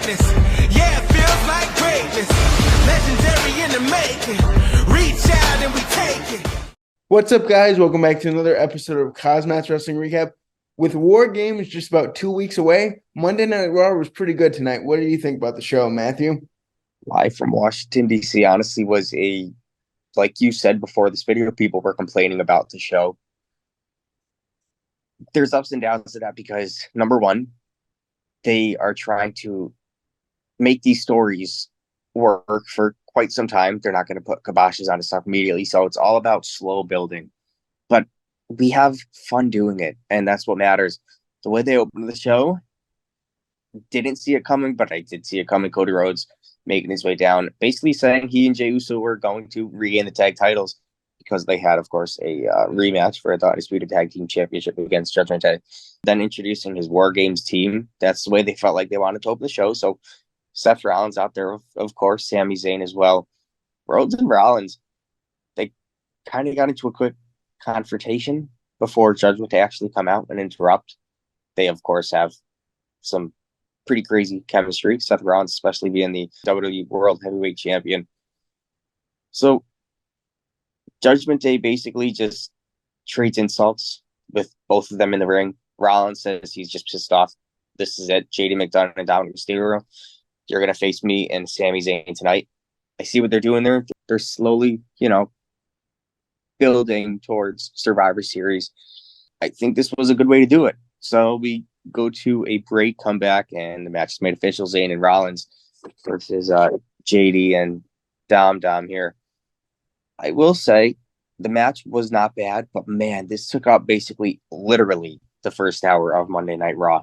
greatness. Yeah, it feels like greatness. Legendary in the making. Reach out and we take it. What's up, guys? Welcome back to another episode of KozMatt's Wrestling Recap. With War Games just about 2 weeks away, Monday Night Raw was pretty good tonight. What do you think about the show, Matthew? Live from Washington, D.C. honestly was like you said before this video, people were complaining about the show. There's ups and downs to that because, number one, they are trying to make these stories work for quite some time. They're not going to put kiboshes on stuff immediately, so it's all about slow building. But we have fun doing it, and that's what matters. The way they opened the show, didn't see it coming, but I did see it coming. Cody Rhodes making his way down, basically saying he and Jey Uso were going to regain the tag titles because they had, of course, a rematch for the Undisputed Tag Team Championship against Judgment Day. Then introducing his War Games team. That's the way they felt like they wanted to open the show. So Seth Rollins out there, of course, Sami Zayn as well. Rhodes and Rollins, they kind of got into a quick confrontation before Judgment Day actually come out and interrupt. They, of course, have some pretty crazy chemistry. Seth Rollins, especially being the WWE World Heavyweight Champion. So Judgment Day basically just trades insults with both of them in the ring. Rollins says he's just pissed off. This is it. JD McDonough and Dominic Mysterio. You're going to face me and Sami Zayn tonight. I see what they're doing there. They're slowly, building towards Survivor Series. I think this was a good way to do it. So we go to a break, come back, and the match is made official. Zayn and Rollins versus JD and Dom here. I will say the match was not bad, but man, this took up basically literally the first hour of Monday Night Raw.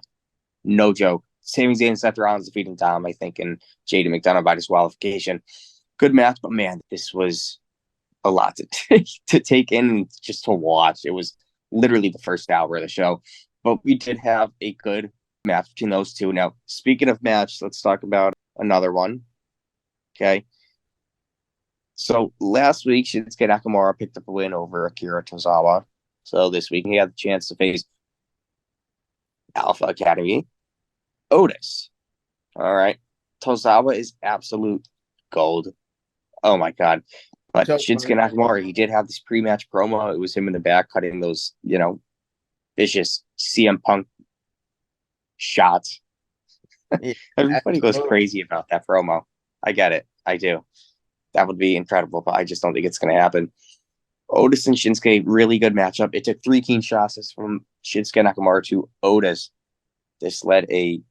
No joke. Sami Zayn and Seth Rollins defeating Dom, I think, and JD McDonough by disqualification. Good match, but man, this was a lot to take in and just to watch. It was literally the first hour of the show. But we did have a good match between those two. Now, speaking of match, let's talk about another one. Okay. So last week, Shinsuke Nakamura picked up a win over Akira Tozawa. So this week, he had the chance to face Alpha Academy Otis. All right. Tozawa is absolute gold. Oh, my God. But Shinsuke Nakamura, he did have this pre-match promo. It was him in the back cutting those, vicious CM Punk shots. Everybody goes crazy about that promo. I get it. I do. That would be incredible, but I just don't think it's going to happen. Otis and Shinsuke, really good matchup. It took 3 clean shots from Shinsuke Nakamura to Otis. This led a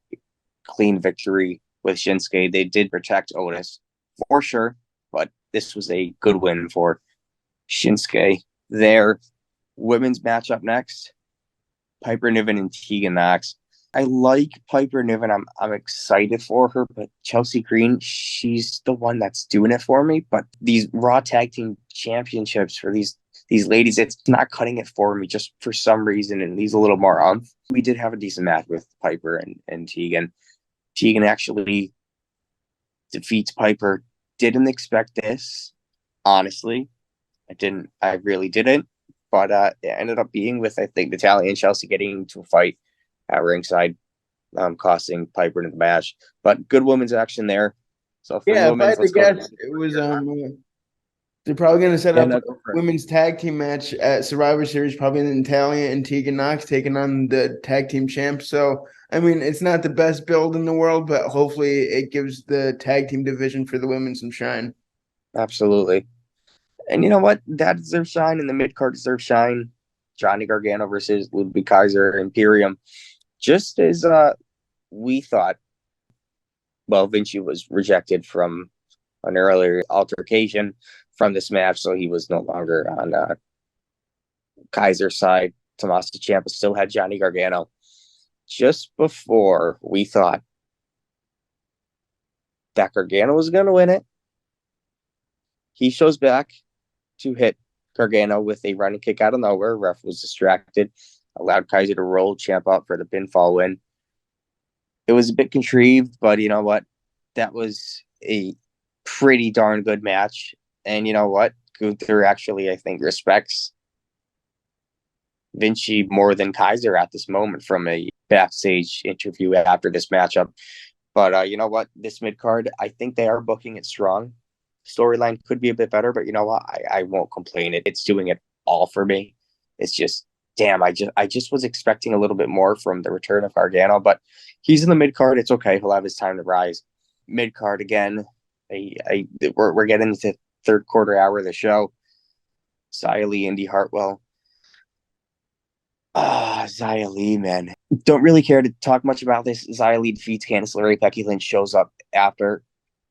clean victory with Shinsuke. They did protect Otis for sure, but this was a good win for Shinsuke. Their women's matchup next, Piper Niven and Tegan Nox. I like Piper Niven. I'm excited for her, but Chelsea Green, she's the one that's doing it for me. But these Raw Tag Team Championships for these ladies, it's not cutting it for me just for some reason. And needs a little more umph. We did have a decent match with Piper and Tegan. Tegan actually defeats Piper. Didn't expect this, honestly. I really didn't. But it ended up being with, I think, Natalia and Chelsea getting into a fight at ringside, costing Piper in the match. But good women's action there. So for women's, if I had to guess, it was they're probably going to set up a women's tag team match at Survivor Series, probably Natalia and Tegan Nox taking on the tag team champs. So, I mean, it's not the best build in the world, but hopefully it gives the tag team division for the women some shine. Absolutely. And you know what? That deserves shine, and the mid-card deserves shine. Johnny Gargano versus Ludwig Kaiser, Imperium. Just as we thought, Vinci was rejected from an earlier altercation from this match, so he was no longer on Kaiser's side. Tommaso Ciampa still had Johnny Gargano. Just before we thought that Gargano was going to win it, he shows back to hit Gargano with a running kick out of nowhere. Ref was distracted, allowed Kaiser to roll Ciampa up for the pinfall win. It was a bit contrived, but you know what? That was a pretty darn good match. And you know what? Gunther actually, I think, respects Vinci more than Kaiser at this moment from a backstage interview after this matchup. But you know what? This mid card, I think they are booking it strong. Storyline could be a bit better, but you know what? I won't complain. It's doing it all for me. It's just damn. I just was expecting a little bit more from the return of Gargano, but he's in the mid card. It's okay. He'll have his time to rise. Mid card again. We're getting into the third quarter hour of the show. Xia Li, Indy Hartwell. Xia Li, man. Don't really care to talk much about this. Xia Li defeats Candice LeRae. Becky Lynch shows up after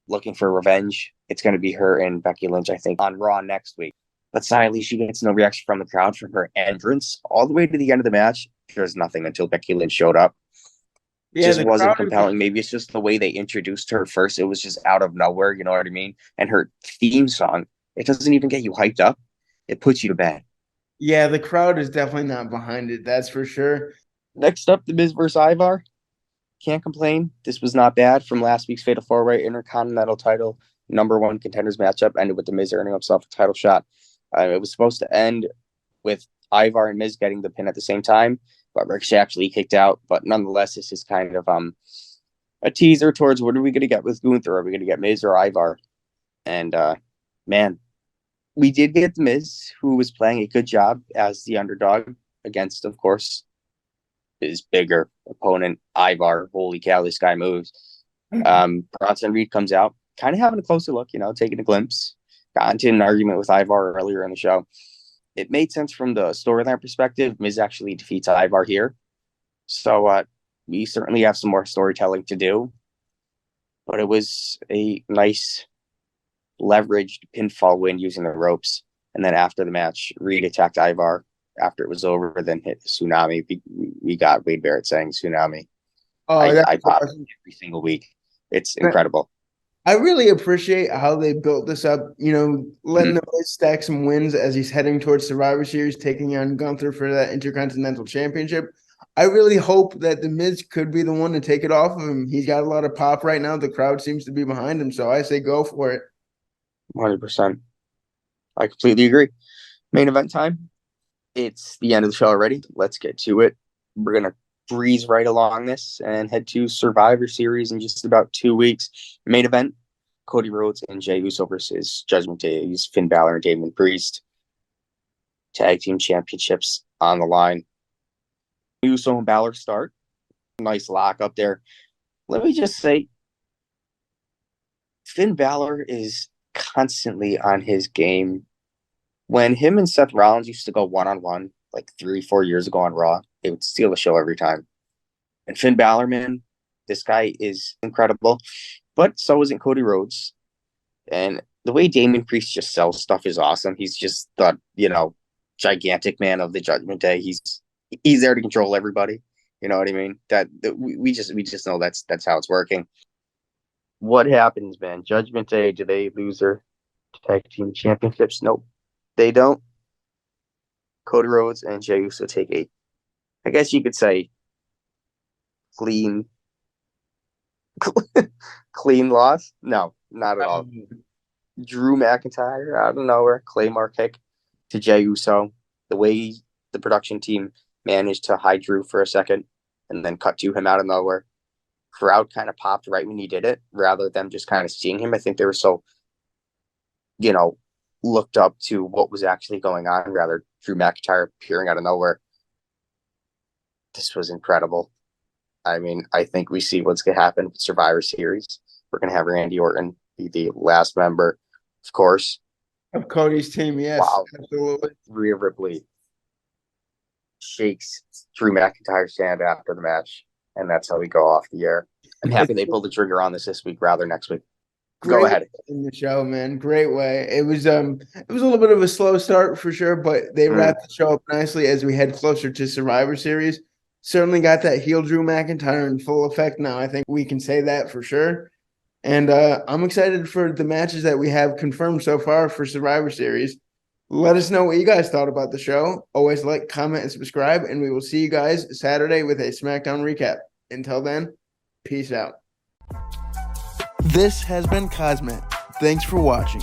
looking for revenge. It's going to be her and Becky Lynch, I think, on Raw next week. But Xia Li, she gets no reaction from the crowd from her entrance all the way to the end of the match. There's nothing until Becky Lynch showed up. Yeah, just wasn't compelling. Maybe it's just the way they introduced her first. It was just out of nowhere, you know what I mean? And her theme song, it doesn't even get you hyped up. It puts you to bed. Yeah, the crowd is definitely not behind it. That's for sure. Next up, The Miz versus Ivar. Can't complain. This was not bad from last week's Fatal 4-Way Intercontinental title #1 contenders matchup. Ended with The Miz earning himself a title shot. It was supposed to end with Ivar and Miz getting the pin at the same time, but Ricochet actually kicked out. But nonetheless, this is kind of a teaser towards what are we going to get with Gunther? Are we going to get Miz or Ivar? And man, we did get The Miz, who was playing a good job as the underdog against, of course, his bigger opponent, Ivar. Holy cow, this guy moves. Bronson Reed comes out, kind of having a closer look, taking a glimpse. Got into an argument with Ivar earlier in the show. It made sense from the storyline perspective. Miz actually defeats Ivar here. So we certainly have some more storytelling to do. But it was a nice leveraged pinfall win using the ropes. And then after the match, Reed attacked Ivar after it was over, then hit the tsunami. We got Wade Barrett saying tsunami. I pop it every single week. It's incredible. I really appreciate how they built this up, letting the Miz stack some wins as he's heading towards Survivor Series, taking on Gunther for that Intercontinental Championship. I really hope that the Miz could be the one to take it off of him. He's got a lot of pop right now. The crowd seems to be behind him, so I say go for it. 100%. I completely agree. Main event time. It's the end of the show already. Let's get to it. We're going to breeze right along this and head to Survivor Series in just about 2 weeks. Main event, Cody Rhodes and Jey Uso versus Judgment Day. Finn Balor and Damian Priest. Tag team championships on the line. Uso and Balor start. Nice lock up there. Let me just say, Finn Balor is constantly on his game. When him and Seth Rollins used to go one-on-one like 3-4 years ago on Raw, they would steal the show every time. And Finn Balor, man, this guy is incredible. But so isn't Cody Rhodes. And the way Damian Priest just sells stuff is awesome. He's just the, gigantic man of the Judgment Day. He's there to control everybody. You know what I mean? We just know that's how it's working. What happens, man? Judgment Day, do they lose their tag team championships? Nope, they don't. Cody Rhodes and Jey Uso take I guess you could say, clean loss. No, not at all. Drew McIntyre out of nowhere, Claymore kick to Jey Uso. The way the production team managed to hide Drew for a second and then cut to him out of nowhere. Crowd kind of popped right when he did it, rather than just kind of seeing him. I think they were so, looked up to what was actually going on, rather Drew McIntyre appearing out of nowhere. This was incredible. I mean, I think we see what's going to happen with Survivor Series. We're going to have Randy Orton be the last member, of course. Of Cody's team, yes. Wow. Absolutely. Rhea Ripley shakes Drew McIntyre's hand after the match, and that's how we go off the air. I'm happy they pulled the trigger on this week rather next week. Go ahead. In the show, man. Great way. It was a little bit of a slow start for sure, but they wrapped the show up nicely as we head closer to Survivor Series. Certainly got that heel Drew McIntyre in full effect now. I think we can say that for sure. And I'm excited for the matches that we have confirmed so far for Survivor Series. Let us know what you guys thought about the show. Always like, comment, and subscribe, and we will see you guys Saturday with a SmackDown recap. Until then, peace out. This has been KozMatt. Thanks for watching.